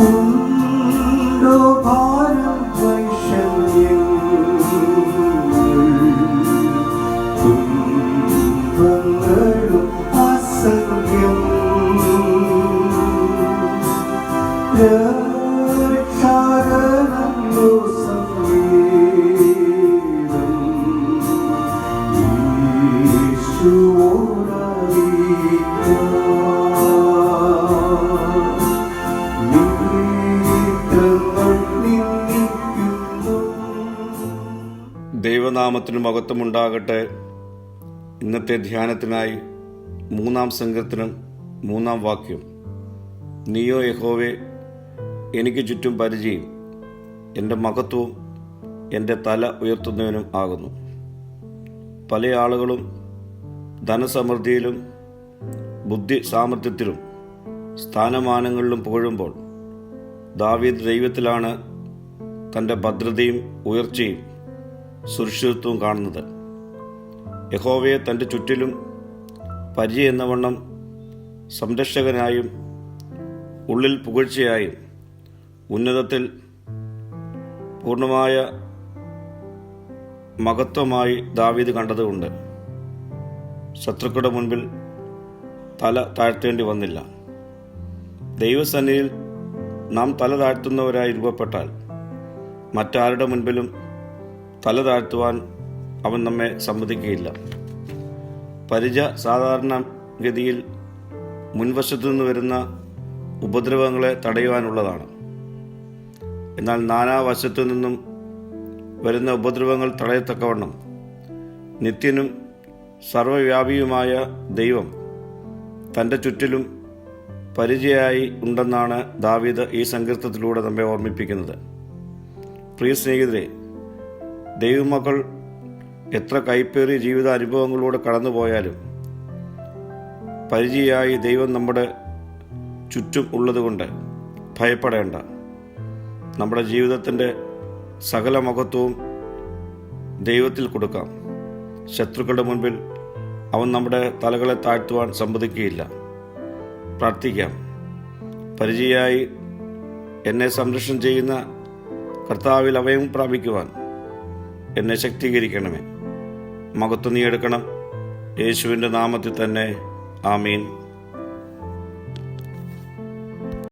ഉണ്ടോ ഭാരം തുമ്പങ്ങളും അസംഖ്യം രക്ഷാകരമോ സംഗീതം ദൈവനാമത്തിന് മഹത്വമുണ്ടാകട്ടെ. ഇന്നത്തെ ധ്യാനത്തിനായി 3-ാം സങ്കീർത്തനം 3-ാം വാക്യം. നീയോ യഹോവേ, എനിക്ക് ചുറ്റും പരിചയം, എൻ്റെ മഹത്വവും എൻ്റെ തല ഉയർത്തുന്നവനും ആകുന്നു. പല ആളുകളും ധനസമൃദ്ധിയിലും ബുദ്ധി സാമർത്ഥ്യത്തിലും സ്ഥാനമാനങ്ങളിലും പുകഴുമ്പോൾ ദാവീദ് ദൈവത്തിലാണ് തൻ്റെ ഭദ്രതയും ഉയർച്ചയും സുരക്ഷിതത്വവും കാണുന്നത്. യഹോവയെ തൻ്റെ ചുറ്റിലും പരിചയം എന്നവണ്ണം സംരക്ഷകനായും ഉള്ളിൽ പുകഴ്ചയായും ഉന്നതത്തിൽ പൂർണ്ണമായ മഹത്വമായി ദാവീദ് കണ്ടതുകൊണ്ട് ശത്രുക്കളുടെ മുൻപിൽ തല താഴ്ത്തേണ്ടി വന്നില്ല. ദൈവസന്നിധിയിൽ നാം തല താഴ്ത്തുന്നവരായി രൂപപ്പെട്ടാൽ മറ്റാരുടെ മുൻപിലും തല താഴ്ത്തുവാൻ അവൻ നമ്മെ സമ്മതിക്കുകയില്ല. പരിച സാധാരണ ഗതിയിൽ മുൻവശത്തു നിന്ന് വരുന്ന ഉപദ്രവങ്ങളെ തടയുവാനുള്ളതാണ്. എന്നാൽ നാനാവശത്തു നിന്നും വരുന്ന ഉപദ്രവങ്ങൾ തടയത്തക്കവണ്ണം നിത്യനും സർവവ്യാപിയുമായ ദൈവം തൻ്റെ ചുറ്റിലും പരിചയമായി ഉണ്ടെന്നാണ് ദാവീദ് ഈ സങ്കീർത്തനത്തിലൂടെ നമ്മെ ഓർമ്മിപ്പിക്കുന്നത്. പ്രിയ സ്നേഹിതരെ, ദൈവമക്കൾ എത്ര കൈപ്പേറിയ ജീവിത അനുഭവങ്ങളിലൂടെ കടന്നുപോയാലും പരിചയമായി ദൈവം നമ്മുടെ ചുറ്റും ഉള്ളതുകൊണ്ട് ഭയപ്പെടേണ്ട. നമ്മുടെ ജീവിതത്തിൻ്റെ സകല മഹത്വവും ദൈവത്തിൽ കൊടുക്കാം. ശത്രുക്കളുടെ മുൻപിൽ അവൻ നമ്മുടെ തലകളെ താഴ്ത്തുവാൻ സമ്മതിക്കുകയില്ല. പ്രാർത്ഥിക്കാം. പരിചയമായി എന്നെ സംരക്ഷണം ചെയ്യുന്ന കർത്താവിൽ അഭയം പ്രാപിക്കുവാൻ എന്നെ ശക്തീകരിക്കണമേ. മഹത്വം നീ എടുക്കണം. യേശുവിൻ്റെ നാമത്തിൽ തന്നെ. ആമീൻ.